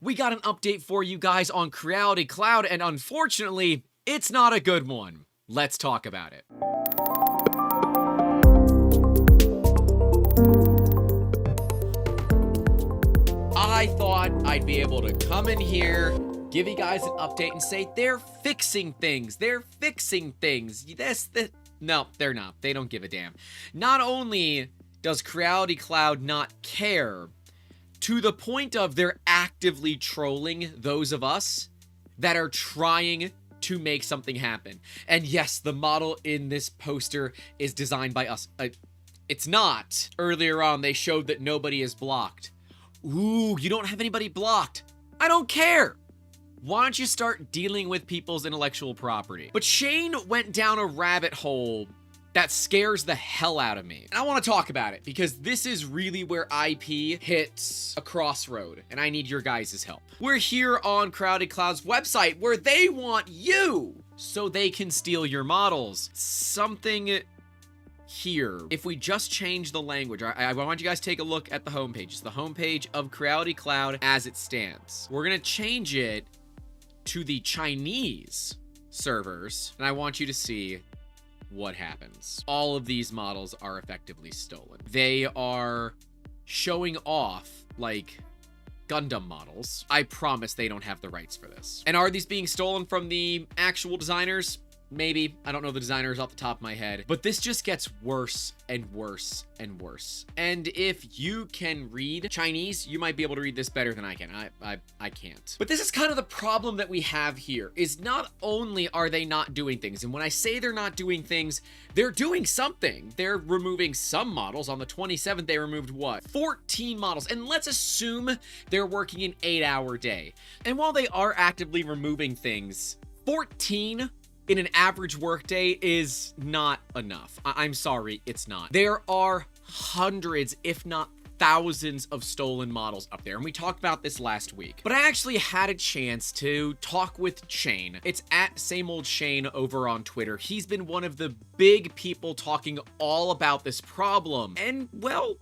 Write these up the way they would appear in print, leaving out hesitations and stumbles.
we got an update for you guys on Creality Cloud, and unfortunately, it's not a good one. Let's talk about it. I thought I'd be able to come in here, give you guys an update and say they're fixing things. No, they're not. They don't give a damn. Not only does Creality Cloud not care, to the point of they're actively trolling those of us that are trying to make something happen. And yes, the model in this poster is designed by us. It's not. Earlier on, they showed that nobody is blocked. Ooh, you don't have anybody blocked. I don't care. Why don't you start dealing with people's intellectual property? But Shane went down a rabbit hole that scares the hell out of me. And I want to talk about it because this is really where IP hits a crossroad and I need your guys' help. We're here on Creality Cloud's website where they want you so they can steal your models. Something here. If we just change the language, I want you guys to take a look at the homepage. It's the homepage of Creality Cloud as it stands. We're going to change it to the Chinese servers, and I want you to see what happens. All of these models are effectively stolen. They are showing off like Gundam models. I promise they don't have the rights for this. And are these being stolen from the actual designers? Maybe. I don't know the designers off the top of my head, but this just gets worse and worse and worse. And if you can read Chinese, you might be able to read this better than I can. I can't. But this is kind of the problem that we have here, is not only are they not doing things, and when I say they're not doing things, they're doing something. They're removing some models. On the 27th, they removed what? 14 models. And let's assume they're working an 8-hour day. And while they are actively removing things, 14 in an average workday is not enough. I'm sorry, it's not. There are hundreds, if not thousands of stolen models up there, and we talked about this last week. But I actually had a chance to talk with Shane. It's at Same Old Shane over on Twitter. He's been one of the big people talking all about this problem. And, well,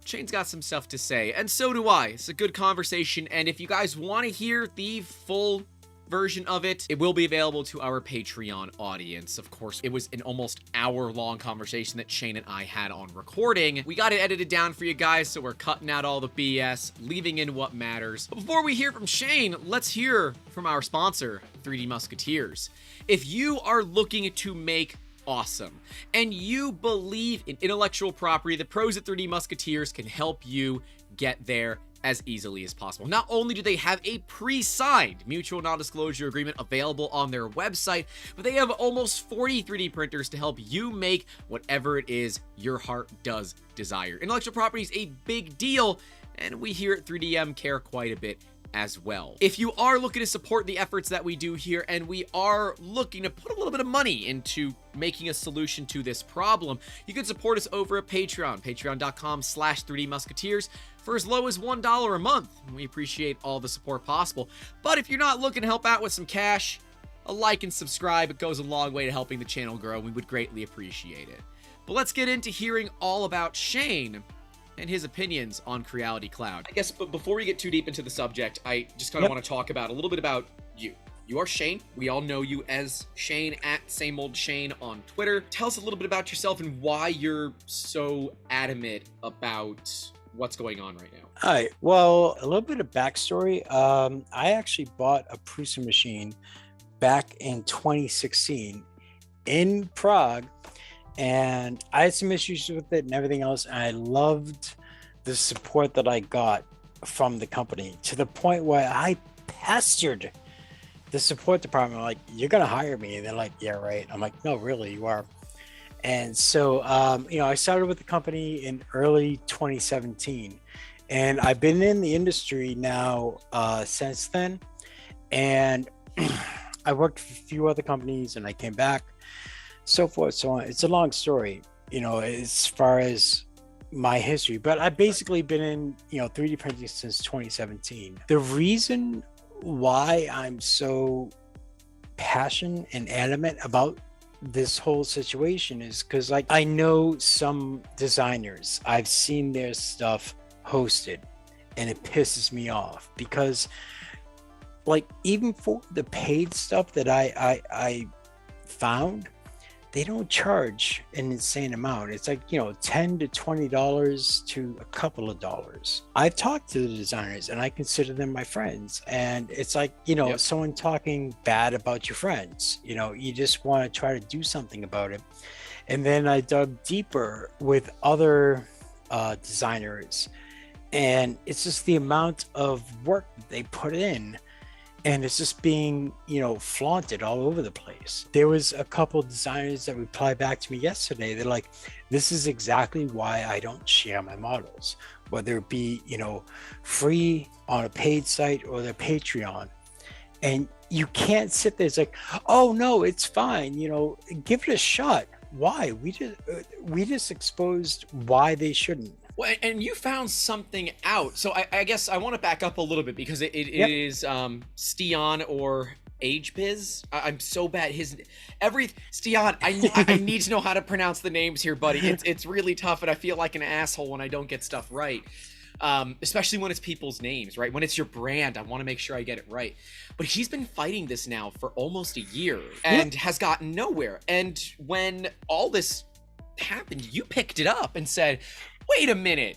Shane's got some stuff to say, and so do I. It's a good conversation, and if you guys want to hear the full version of it, it will be available to our Patreon audience. Of course, it was an almost hour-long conversation that Shane and I had on recording. We got it edited down for you guys, so we're cutting out all the BS, leaving in what matters. But before we hear from Shane, let's hear from our sponsor, 3D Musketeers. If you are looking to make awesome, and you believe in intellectual property, the pros at 3D Musketeers can help you get there as easily as possible. Not only do they have a pre-signed mutual non-disclosure agreement available on their website, but they have almost 40 3D printers to help you make whatever it is your heart does desire. Intellectual property is a big deal, and we here at 3DM care quite a bit as well. If you are looking to support the efforts that we do here, and we are looking to put a little bit of money into making a solution to this problem, you can support us over at Patreon, patreon.com/3D Musketeers, for as low as $1 a month. We appreciate all the support possible. But if you're not looking to help out with some cash, a like and subscribe, it goes a long way to helping the channel grow. We would greatly appreciate it. But let's get into hearing all about Shane and his opinions on Creality Cloud. I guess, but before we get too deep into the subject, I just kind of want to talk about a little bit about you. You are Shane. We all know you as Shane at Same Old Shane on Twitter. Tell us a little bit about yourself and why you're so adamant about what's going on right now. All right. Well, a little bit of backstory. I actually bought a Prusa machine back in 2016 in Prague, and I had some issues with it and everything else. And I loved the support that I got from the company, to the point where I pestered the support department. I'm like, you're going to hire me? And they're like, yeah, right. I'm like, no, really, you are. And so, I started with the company in early 2017, and I've been in the industry now since then. And I worked for a few other companies, and I came back, so forth, so on. It's a long story, as far as my history, but I've basically been in, 3D printing since 2017. The reason why I'm so passionate and adamant about this whole situation is because, like, I know some designers, I've seen their stuff hosted, and it pisses me off because like even for the paid stuff that I found, they don't charge an insane amount. It's like, $10 to $20 to a couple of dollars. I've talked to the designers and I consider them my friends. And it's like, Yep. someone talking bad about your friends. You just want to try to do something about it. And then I dug deeper with other designers, and it's just the amount of work that they put in, and it's just being flaunted all over the place. There was a couple designers that replied back to me yesterday. They're like, this is exactly why I don't share my models, whether it be free on a paid site or their Patreon. And you can't sit there, it's like, oh no, it's fine, give it a shot. Why? We just exposed why they shouldn't. Well, and you found something out. So I guess I want to back up a little bit because it Yep. is Steon or AgeBiz. I'm so bad. Steon. I need to know how to pronounce the names here, buddy. It's really tough, and I feel like an asshole when I don't get stuff right. Especially when it's people's names, right? When it's your brand, I want to make sure I get it right. But he's been fighting this now for almost a year and has gotten nowhere. And when all this happened, you picked it up and said, wait a minute,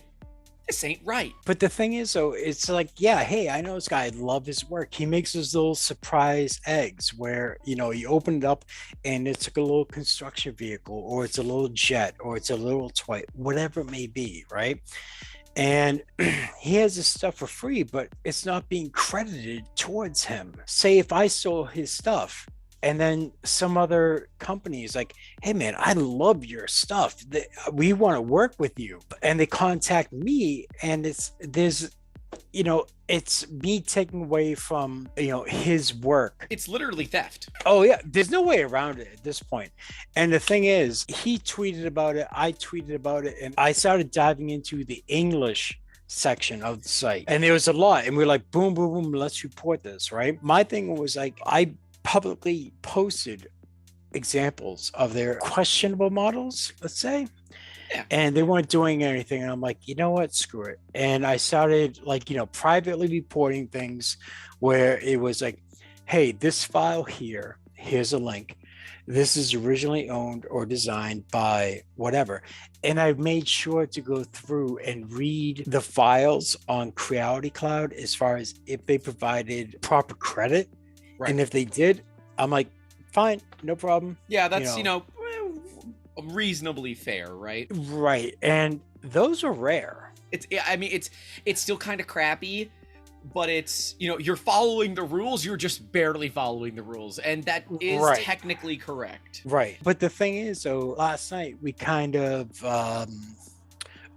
this ain't right. But the thing is, though, it's like, yeah, hey, I know this guy. I love his work. He makes those little surprise eggs where, you open it up and it's like a little construction vehicle, or it's a little jet, or it's a little toy, whatever it may be, right? And he has this stuff for free, but it's not being credited towards him. Say if I stole his stuff and then some other company is like, hey man, I love your stuff, we want to work with you, and they contact me, and it's me taking away from his work. It's literally theft. Oh yeah, there's no way around it at this point. And the thing is, he tweeted about it, I tweeted about it, and I started diving into the English section of the site, and there was a lot, and we're like, boom boom boom, let's report this, right? My thing was like, I publicly posted examples of their questionable models, let's say. Yeah. And they weren't doing anything, and I'm like, you know what, screw it. And I started like privately reporting things where it was like, hey, this file here's a link, this is originally owned or designed by whatever. And I made sure to go through and read the files on Creality Cloud as far as if they provided proper credit. Right. And if they did, I'm like, fine, no problem. Yeah, that's reasonably fair, right? Right. And those are rare. It's still kind of crappy, but it's, you're following the rules, you're just barely following the rules, and that is Right. technically correct. Right. But the thing is, so last night we kind of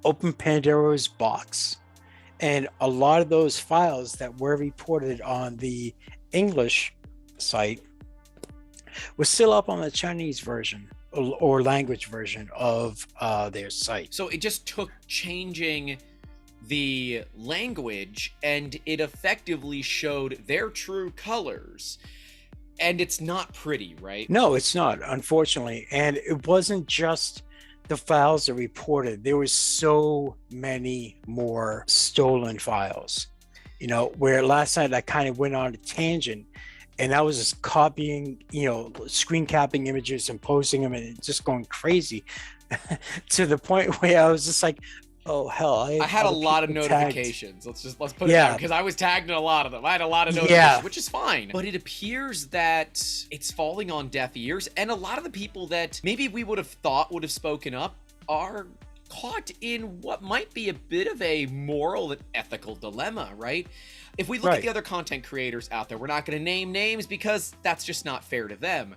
opened Pandora's box, and a lot of those files that were reported on the English site was still up on the Chinese version or language version of their site. So it just took changing the language, and it effectively showed their true colors. And it's not pretty, right? No, it's not, unfortunately. And it wasn't just the files that reported. There was so many more stolen files, where last night I kind of went on a tangent, and I was just copying, screen capping images and posting them and just going crazy to the point where I was just like, oh hell, I had a lot of notifications. Let's put it down, because I was tagged in a lot of them. I had a lot of notifications, which is fine. But it appears that it's falling on deaf ears, and a lot of the people that maybe we would have thought would have spoken up are caught in what might be a bit of a moral and ethical dilemma, right? If we look at the other content creators out there, we're not going to name names because that's just not fair to them.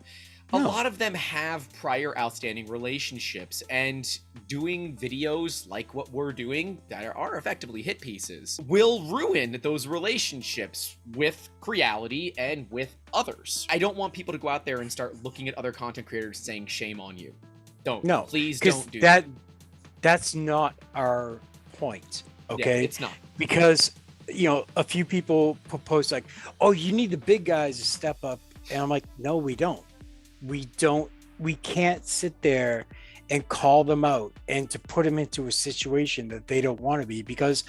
A lot of them have prior outstanding relationships, and doing videos like what we're doing that are effectively hit pieces will ruin those relationships with Creality and with others. I don't want people to go out there and start looking at other content creators saying shame on you. Don't. No, please don't do that. That's not our point. Okay. Yeah, it's not. Because a few people propose like, oh, you need the big guys to step up. And I'm like, no, we don't. We can't sit there and call them out and to put them into a situation that they don't want to be, because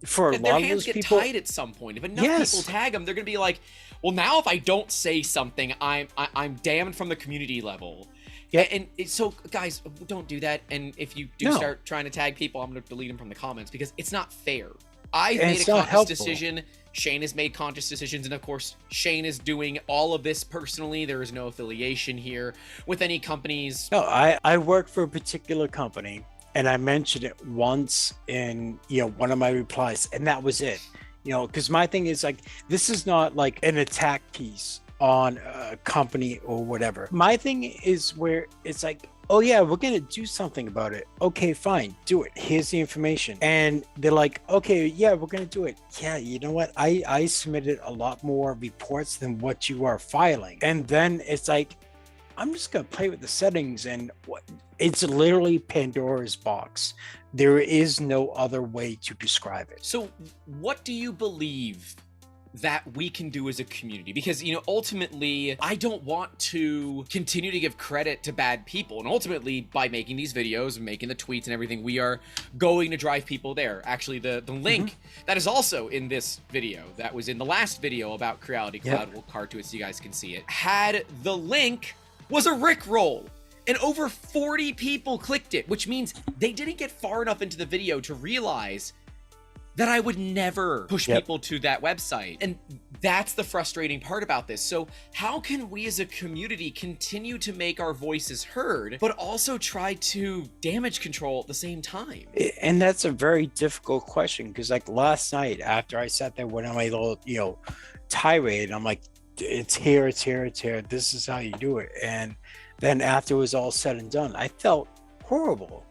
for a their lot of hands those get people, tied at some point. If enough yes. people tag them, they're gonna be like, well, now if I don't say something, I'm damned from the community level. Yeah. And so guys, don't do that. And if you do start trying to tag people, I'm gonna delete them from the comments because it's not fair. I've made a conscious decision. Shane has made conscious decisions, and of course, Shane is doing all of this personally. There is no affiliation here with any companies. No, I work for a particular company, and I mentioned it once in one of my replies, and that was it. Because my thing is like, this is not like an attack piece on a company or whatever. My thing is where it's like, oh yeah, we're gonna do something about it. Okay, fine, do it. Here's the information. And they're like, okay, yeah, we're gonna do it. Yeah, you know what? I submitted a lot more reports than what you are filing. And then it's like, I'm just gonna play with the settings, and it's literally Pandora's box. There is no other way to describe it. So what do you believe that we can do as a community? Because ultimately I don't want to continue to give credit to bad people, and ultimately by making these videos and making the tweets and everything, we are going to drive people there. Actually, the link that is also in this video, that was in the last video about Creality Cloud, we'll card to it so you guys can see it, had the link was a Rickroll, and over 40 people clicked it, which means they didn't get far enough into the video to realize that I would never push people to that website. And that's the frustrating part about this. So how can we as a community continue to make our voices heard, but also try to damage control at the same time? And that's a very difficult question, because like last night after I sat there with my little, tirade, I'm like, it's here, it's here, it's here. This is how you do it. And then after it was all said and done, I felt horrible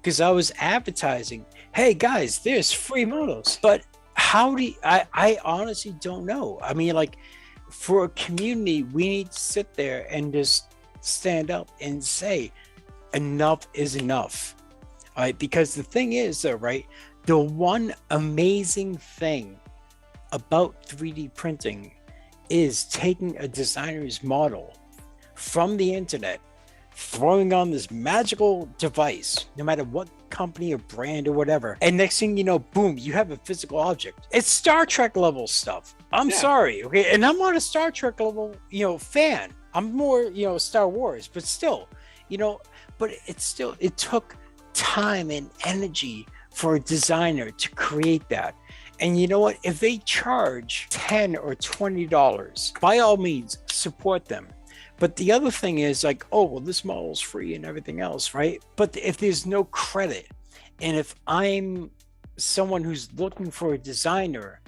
because I was advertising, hey guys, there's free models. But how do I honestly don't know. I mean, like, for a community, we need to sit there and just stand up and say enough is enough. All right, because the thing is though, right, the one amazing thing about 3D printing is taking a designer's model from the internet, throwing on this magical device, no matter what company or brand or whatever, and next thing you know, boom, you have a physical object. It's Star Trek level stuff. I'm sorry, okay, and I'm not a Star Trek level fan. I'm more Star Wars, but still, but it took time and energy for a designer to create that. And you know what? If they charge $10 or $20, by all means, support them. But the other thing is like, oh, well, this model's free and everything else, right? But if there's no credit, and if I'm someone who's looking for a designer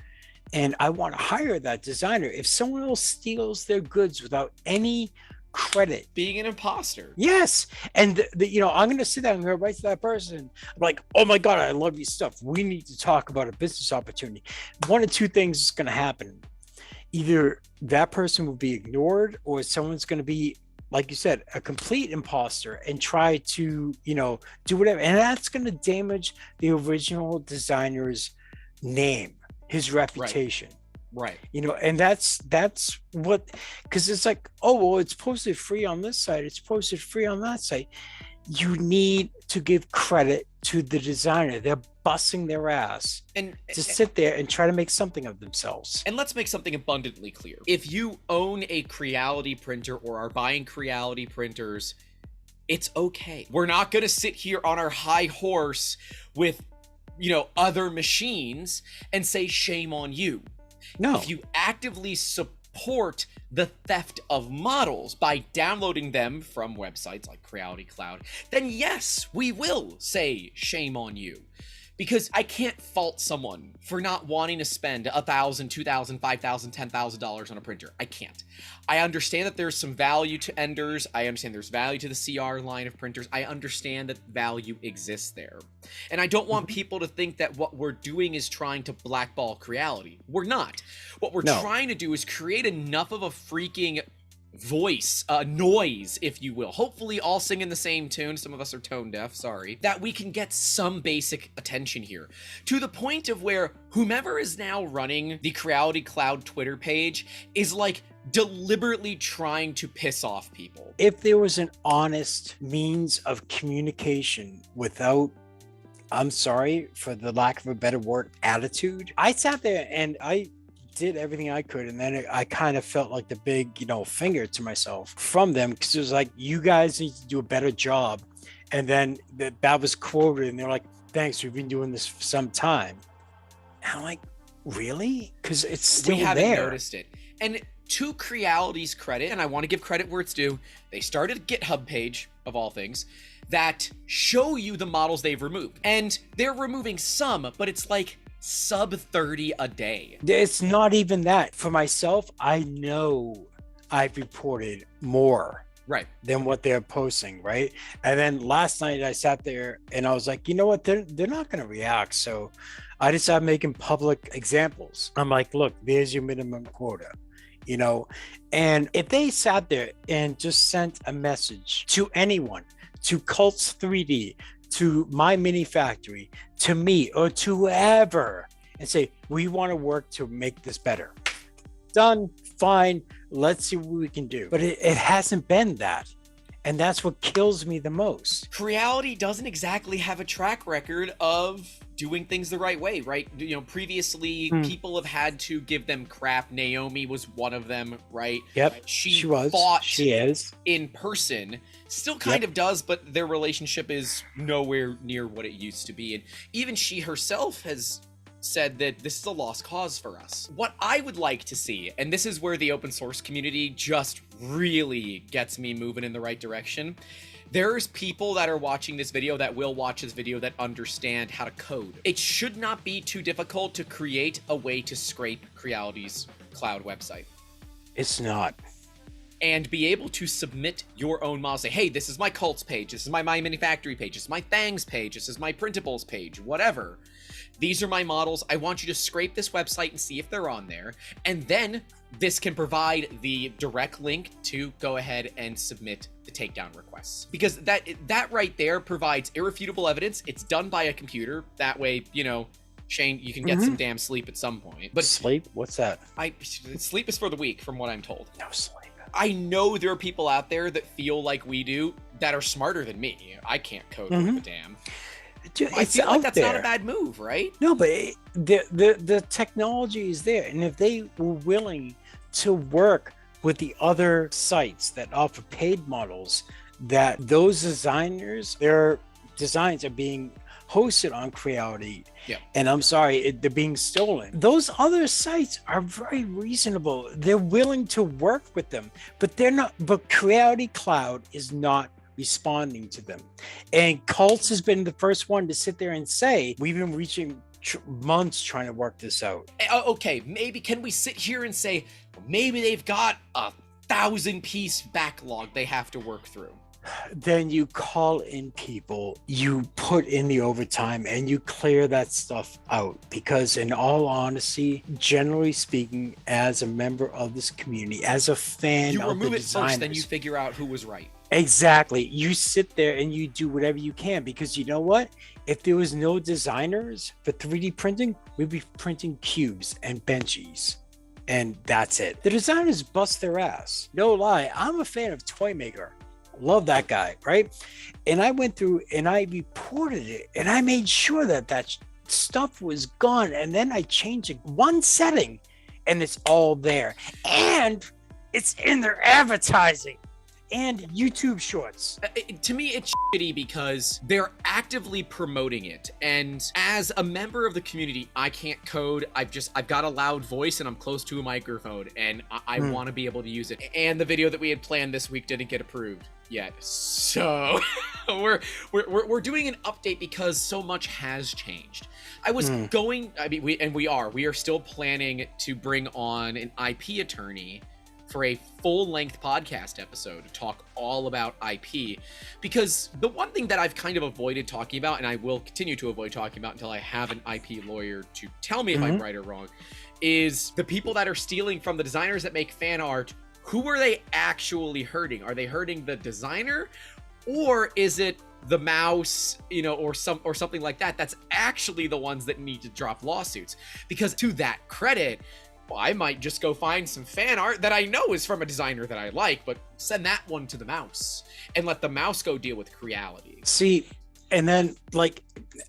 and I want to hire that designer, if someone else steals their goods without any credit, being an imposter. Yes. And I'm going to sit down and go right to that person. I'm like, oh my God, I love your stuff. We need to talk about a business opportunity. One of two things is going to happen. Either that person will be ignored, or someone's going to be, like you said, a complete imposter and try to, do whatever. And that's going to damage the original designer's name, his reputation. Right. And that's what, because it's like, oh, well, it's posted free on this site, it's posted free on that site. You need to give credit to the designer. They're busting their ass to sit there and try to make something of themselves. And let's make something abundantly clear. If you own a Creality printer or are buying Creality printers, it's okay. We're not going to sit here on our high horse with, other machines and say shame on you. No. If you actively support the theft of models by downloading them from websites like Creality Cloud, then yes, we will say shame on you. Because I can't fault someone for not wanting to spend $1,000, $2,000, $5,000, $10,000 on a printer. I can't. I understand that there's some value to Enders. I understand there's value to the CR line of printers. I understand that value exists there. And I don't want people to think that what we're doing is trying to blackball Creality. We're not. What we're trying to do is create enough of a freaking voice, noise, if you will, hopefully all singing the same tune, some of us are tone deaf, sorry, that we can get some basic attention here, to the point of where whomever is now running the Creality Cloud Twitter page is like deliberately trying to piss off people. If there was an honest means of communication without I'm sorry for the lack of a better word, attitude. I sat there and I did everything I could, and then I kind of felt like the big, finger to myself from them, because it was like, you guys need to do a better job. And then that was quoted, and they're like, thanks, we've been doing this for some time. And I'm like, really? Because it's still We haven't there. noticed it. And to Creality's credit, and I want to give credit where it's due, they started a GitHub page, of all things, that show you the models they've removed. And they're removing some, but it's like sub 30 a day. It's not even that. For myself, I know I've reported more Right. than what they're posting, right? And then last night I sat there and I was like, you know what? They're not going to react. So I decided making public examples. I'm like, look, there's your minimum quota, And if they sat there and just sent a message to anyone, to Cults 3D, to My Mini Factory, to me, or to whoever, and say, we want to work to make this better. Done, fine, let's see what we can do. But it hasn't been that. And that's what kills me the most. Creality doesn't exactly have a track record of doing things the right way, right? Previously, people have had to give them crap. Naomi was one of them, right? Yep, She was. fought She is. in person. Still kind of does, but their relationship is nowhere near what it used to be. And even she herself has said that this is a lost cause for us. What I would like to see, and this is where the open source community just really gets me moving in the right direction. There's people that are watching this video, that will watch this video, that understand how to code. It should not be too difficult to create a way to scrape Creality's cloud website. It's not. And be able to submit your own model. Say, hey, this is my cults page, this is my Mini Factory page, this is my Thangs page, this is my printables page, whatever. These are my models. I want you to scrape this website and see if they're on there. And then this can provide the direct link to go ahead and submit the takedown requests. Because that right there provides irrefutable evidence. It's done by a computer. That way, Shane, you can get some damn sleep at some point. But sleep? What's that? Sleep is for the weak, from what I'm told. No sleep. I know there are people out there that feel like we do that are smarter than me. I can't code with a damn. Dude, I feel like that's not a bad move, right? No, but the technology is there. And if they were willing to work with the other sites that offer paid models, that those designers, their designs are being hosted on Creality. Yeah. And I'm sorry, they're being stolen. Those other sites are very reasonable. They're willing to work with them, but they're not. But Creality Cloud is not responding to them. And Cults has been the first one to sit there and say, we've been reaching months trying to work this out. Okay, maybe can we sit here and say, maybe they've got a 1,000-piece backlog they have to work through? Then you call in people, you put in the overtime, and you clear that stuff out. Because in all honesty, generally speaking, as a member of this community, as a fan you of remove the it designers, first, then you figure out who was right. Exactly. You sit there and you do whatever you can, because you know what? If there was no designers for 3D printing, we'd be printing cubes and benchies. And that's it. The designers bust their ass. No lie. I'm a fan of Toymaker. Love that guy, right? And I went through and I reported it, and I made sure that stuff was gone. And then I changed it one setting, and it's all there. And it's in their advertising and YouTube shorts. To me, it's shitty because they're actively promoting it. And as a member of the community, I can't code. I've got a loud voice and I'm close to a microphone, and I want to be able to use it. And the video that we had planned this week didn't get approved yet. So we're doing an update because so much has changed. I was we are still planning to bring on an IP attorney for a full-length podcast episode to talk all about IP, because the one thing that I've kind of avoided talking about, and I will continue to avoid talking about until I have an IP lawyer to tell me if I'm right or wrong, is the people that are stealing from the designers that make fan art. Who are they actually hurting? Are they hurting the designer, or is it the mouse, or something like that? That's actually the ones that need to drop lawsuits. Because to that credit, well, I might just go find some fan art that I know is from a designer that I like, but send that one to the mouse and let the mouse go deal with Creality. See, And then, like,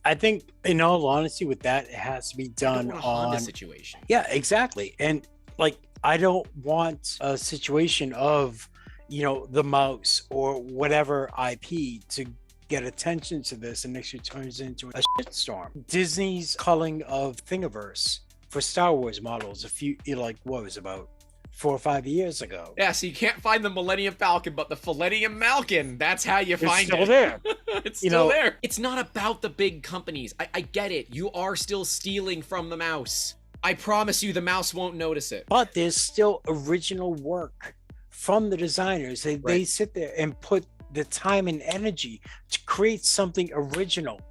I think, in all honesty, with that, it has to be I don't done want a Honda on. situation. Yeah, exactly. And like, I don't want a situation of, the mouse or whatever IP to get attention to this and actually turns into a shitstorm. Disney's culling of Thingiverse for Star Wars models like, what was it, about 4 or 5 years ago. Yeah, so you can't find the Millennium Falcon, but the Millennium Malkin, that's how you It's find still it. there. It's still there. It's not about the big companies. I get it. You are still stealing from the mouse. I promise you the mouse won't notice it. But there's still original work from the designers. They sit there and put the time and energy to create something original.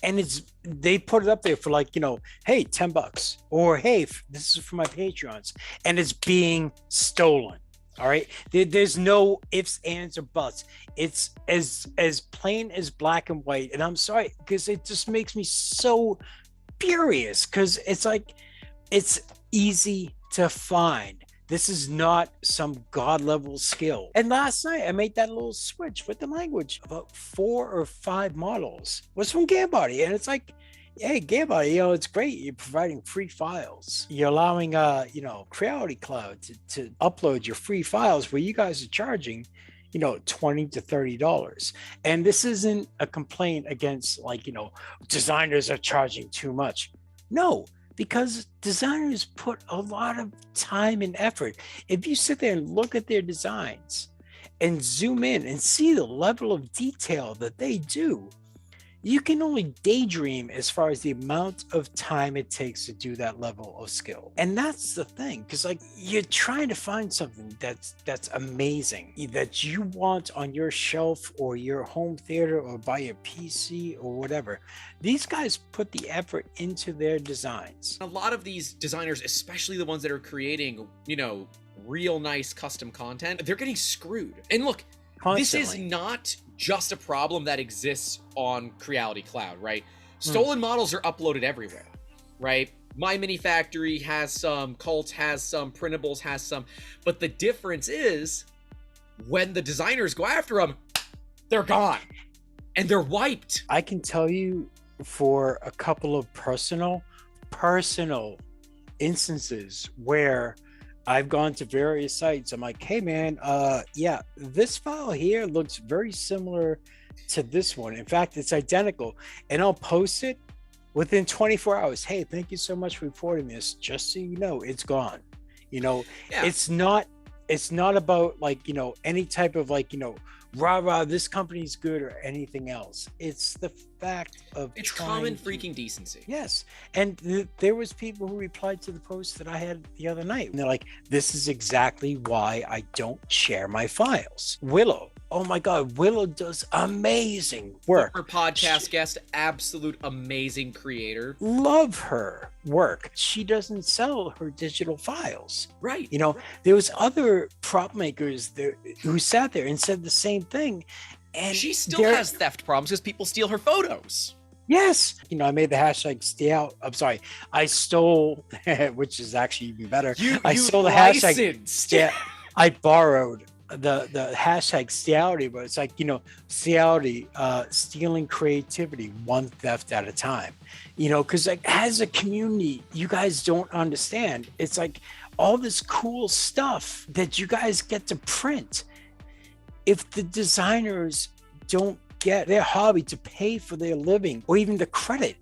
And they put it up there for, like, hey, $10, or hey, this is for my Patreons, and it's being stolen. All right, there's no ifs, ands, or buts. It's as plain as black and white. And I'm sorry, because it just makes me so furious, because it's like, it's easy to find. This is not some god level skill. And last night I made that little switch with the language. About 4 or 5 models was from Gearbody, and it's like, hey, Gearbody, it's great. You're providing free files. You're allowing Creality Cloud to upload your free files, where you guys are charging $20 to $30. And this isn't a complaint against, like, designers are charging too much. No, because designers put a lot of time and effort. If you sit there and look at their designs and zoom in and see the level of detail that they do, you can only daydream as far as the amount of time it takes to do that level of skill. And that's the thing, because, like, you're trying to find something that's amazing, that you want on your shelf or your home theater or by your PC or whatever. These guys put the effort into their designs. A lot of these designers, especially the ones that are creating, real nice custom content, they're getting screwed. And look, Constantly. This is not just a problem that exists on Creality Cloud, right? Stolen models are uploaded everywhere, right? My Mini Factory has some, Cult has some, Printables has some, but the difference is when the designers go after them, they're gone and they're wiped. I can tell you, for a couple of personal instances where I've gone to various sites. I'm like, hey man, yeah, this file here looks very similar to this one. In fact, it's identical. And I'll post it within 24 hours. Hey, thank you so much for reporting this. Just so you know, it's gone. Yeah. It's not about, like, any type of, like, rah, this company's good or anything else. It's the fact of it's common freaking decency. Yes. And there was people who replied to the post that I had the other night, and they're like, this is exactly why I don't share my files. Willow, oh my god, Willow does amazing work. Her podcast guest, absolute amazing creator. Love her work. She doesn't sell her digital files. Right. There was other prop makers there who sat there and said the same thing. And she still has theft problems because people steal her photos. Yes. I made the hashtag stay out. I'm sorry. I stole, which is actually even better. I stole the hashtag. I borrowed the hashtag Steality, but it's like, Steality, stealing creativity, one theft at a time. Because, like, as a community, you guys don't understand. It's like all this cool stuff that you guys get to print. If the designers don't get their hobby to pay for their living or even the credit,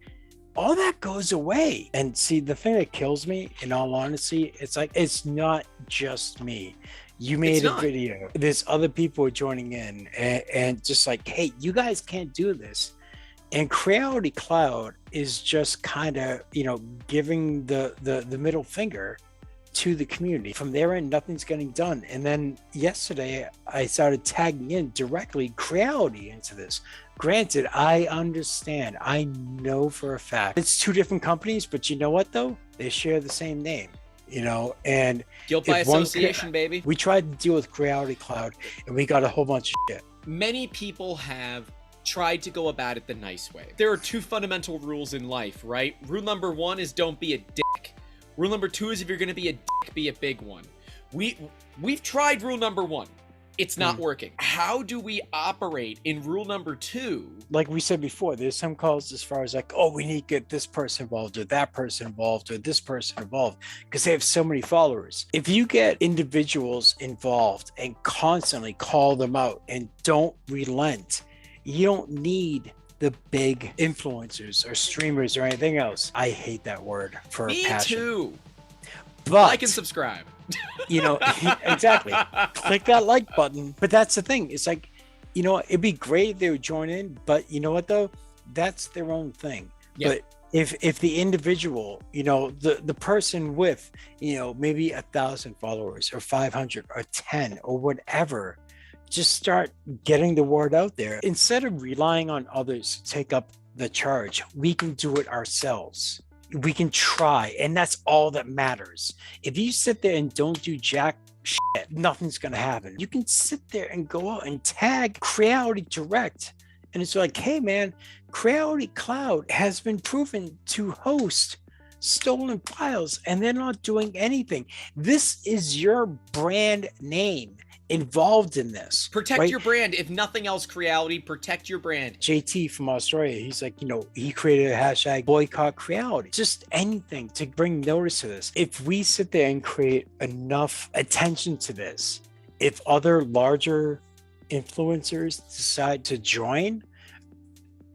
all that goes away. And see, the thing that kills me, in all honesty, it's like, it's not just me. You made a video. There's other people joining in and just like, hey, you guys can't do this. And Creality Cloud is just kind of, giving the middle finger to the community. From their end, nothing's getting done. And then yesterday, I started tagging in directly Creality into this. Granted, I understand. I know for a fact it's 2 different companies, but you know what though? They share the same name. And guilt by association, baby. We tried to deal with Creality Cloud, and we got a whole bunch of shit. Many people have tried to go about it the nice way. There are 2 fundamental rules in life, right? Rule number 1 is don't be a dick. Rule number 2 is if you're going to be a dick, be a big one. We've tried rule number 1. It's not working. How do we operate in rule number 2? Like we said before, there's some calls as far as like, oh, we need to get this person involved or that person involved or this person involved because they have so many followers. If you get individuals involved and constantly call them out and don't relent, you don't need the big influencers or streamers or anything else. I hate that word for Me passion. too. But Like and subscribe. you know, exactly. Click that like button. But that's the thing. It's like, you know, it'd be great if they would join in, but you know what though? That's their own thing. Yeah. But if the individual, you know, the person with, you know, maybe 1,000 followers or 500 or 10 or whatever, just start getting the word out there. Instead of relying on others to take up the charge, we can do it ourselves. We can try, and that's all that matters. If you sit there and don't do jack shit, nothing's gonna happen. You can sit there and go out and tag Creality Direct, and it's like, hey man, Creality Cloud has been proven to host stolen files, and they're not doing anything. This is your brand name involved in this. Protect right? your brand. If nothing else, Creality, protect your brand. JT from Australia, he's like, you know, he created a hashtag boycott Creality. Just anything to bring notice to this. If we sit there and create enough attention to this, if other larger influencers decide to join,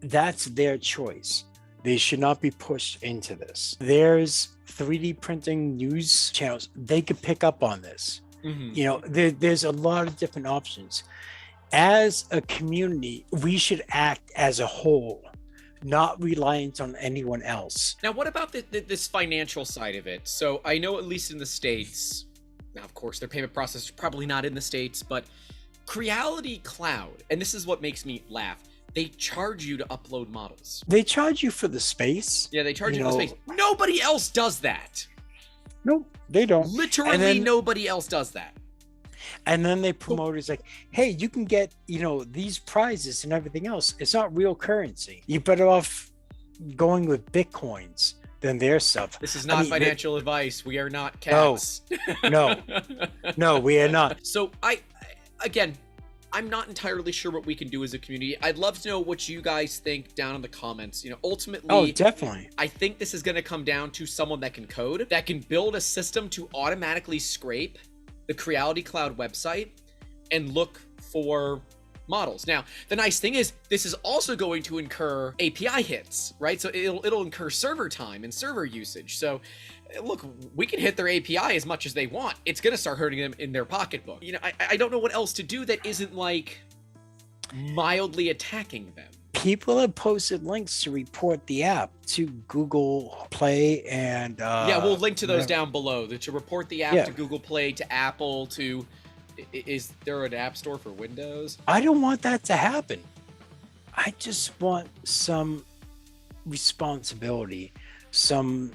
that's their choice. They should not be pushed into this. There's 3D printing news channels. They could pick up on this. You know, there's a lot of different options. As a community, we should act as a whole, not reliant on anyone else. Now, what about this financial side of it? So I know at least in the States, now of course their payment process is probably not in the States, but Creality Cloud, and this is what makes me laugh, they charge you to upload models. They charge you for the space. Yeah, they charge you for the space. Nobody else does that. Nope, they don't. Literally nobody else does that. And then they promote it's like, hey, you can get, you know, these prizes and everything else. It's not real currency. You're better off going with Bitcoins than their stuff. This is not financial advice. We are not cats. No, we are not. So again, I'm not entirely sure what we can do as a community. I'd love to know what you guys think down in the comments. You know, ultimately, oh, definitely. I think this is going to come down to someone that can code, that can build a system to automatically scrape the Creality Cloud website and look for models. Now, the nice thing is this is also going to incur API hits, right? So it'll incur server time and server usage. So look, we can hit their API as much as they want. It's going to start hurting them in their pocketbook. You know, I don't know what else to do that isn't like mildly attacking them. People have posted links to report the app to Google Play and yeah, we'll link to those down below. To report the app to Google Play, to Apple, to is there an app store for Windows? I don't want that to happen. I just want some responsibility, some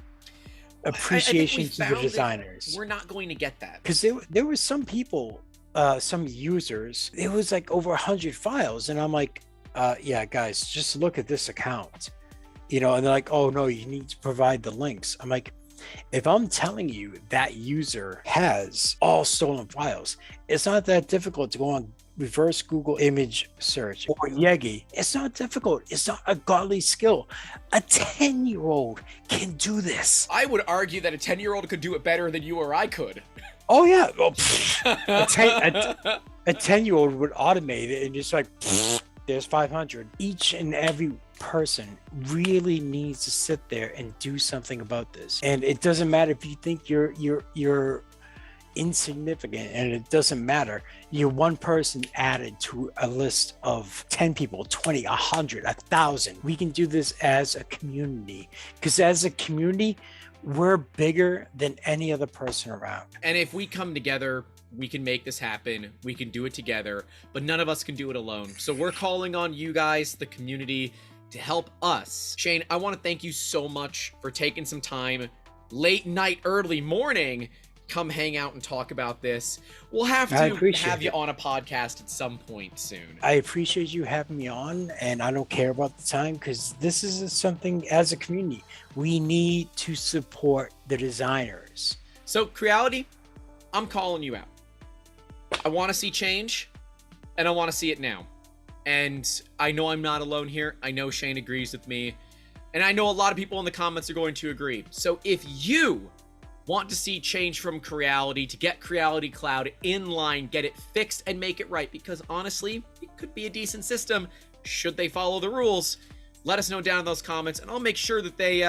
appreciation to the designers. We're not going to get that because there were some people, some users. It was like over 100 files, and I'm like, yeah, guys, just look at this account, you know. And they're like, oh no, you need to provide the links. I'm like, if I'm telling you that user has all stolen files, it's not that difficult to go on reverse Google image search or Yegi. It's not difficult. It's not a godly skill. A 10-year-old can do this. I would argue that a 10-year-old could do it better than you or I could. Oh yeah. Well, a 10-year-old would automate it and just like, there's 500. Each and every person really needs to sit there and do something about this. And it doesn't matter if you think you're insignificant, and it doesn't matter. You're one person added to a list of 10 people, 20, 100, 1,000. We can do this as a community, because as a community, we're bigger than any other person around. And if we come together, we can make this happen. We can do it together, but none of us can do it alone. So we're calling on you guys, the community, to help us. Shane, I want to thank you so much for taking some time, late night, early morning, come hang out and talk about this. We'll have to have you on a podcast at some point soon. I appreciate you having me on, and I don't care about the time, because this is something as a community we need to support the designers. So Creality, I'm calling you out. I want to see change. and I want to see it now. And I know I'm not alone here. I know Shane agrees with me. And I know a lot of people in the comments are going to agree. So if you want to see change from Creality, to get Creality Cloud in line, get it fixed and make it right, because honestly, it could be a decent system should they follow the rules, let us know down in those comments, and I'll make sure that they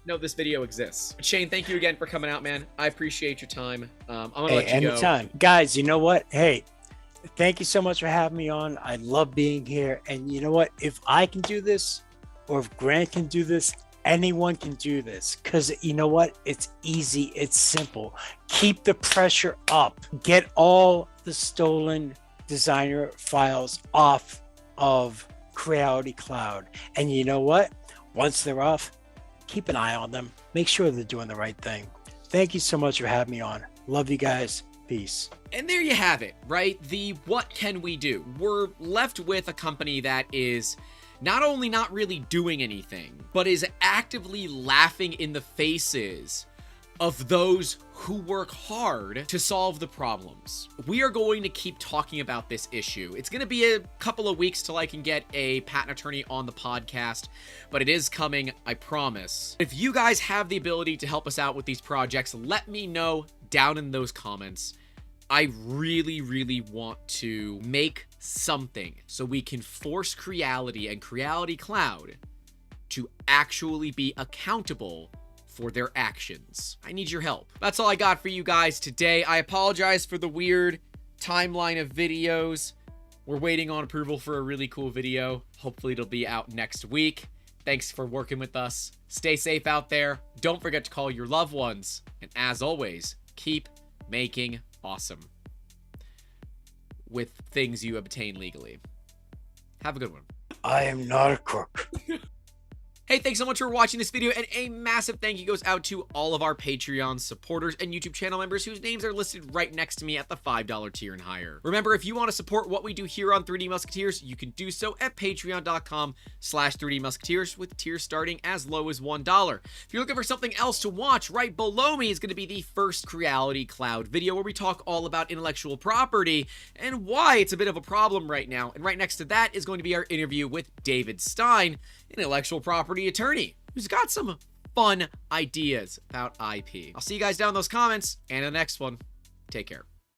know this video exists. But Shane, thank you again for coming out, man. I appreciate your time. I'm gonna let you go. Anytime. Guys, you know what? Hey, thank you so much for having me on. I love being here. And you know what? If I can do this, or if Grant can do this, anyone can do this. Because you know what? It's easy. It's simple. Keep the pressure up. Get all the stolen designer files off of Creality Cloud. And you know what? Once they're off, keep an eye on them. Make sure they're doing the right thing. Thank you so much for having me on. Love you guys. Peace. And there you have it, right? The what can we do? We're left with a company that is not only not really doing anything, but is actively laughing in the faces of those who work hard to solve the problems. We are going to keep talking about this issue. It's going to be a couple of weeks till I can get a patent attorney on the podcast, but it is coming, I promise. If you guys have the ability to help us out with these projects, let me know down in those comments. I really, really want to make something so we can force Creality and Creality Cloud to actually be accountable for their actions. I need your help. That's all I got for you guys today. I apologize for the weird timeline of videos. We're waiting on approval for a really cool video. Hopefully it'll be out next week. Thanks for working with us. Stay safe out there. Don't forget to call your loved ones. And as always, keep making awesome with things you obtain legally. Have a good one. I am not a crook. Hey, thanks so much for watching this video, and a massive thank you goes out to all of our Patreon supporters and YouTube channel members whose names are listed right next to me at the $5 tier and higher. Remember, if you want to support what we do here on 3D Musketeers, you can do so at patreon.com/3D Musketeers, with tiers starting as low as $1. If you're looking for something else to watch, right below me is going to be the first Creality Cloud video where we talk all about intellectual property and why it's a bit of a problem right now. And right next to that is going to be our interview with David Stein, an intellectual property attorney who's got some fun ideas about IP. I'll see you guys down in those comments and in the next one. Take care.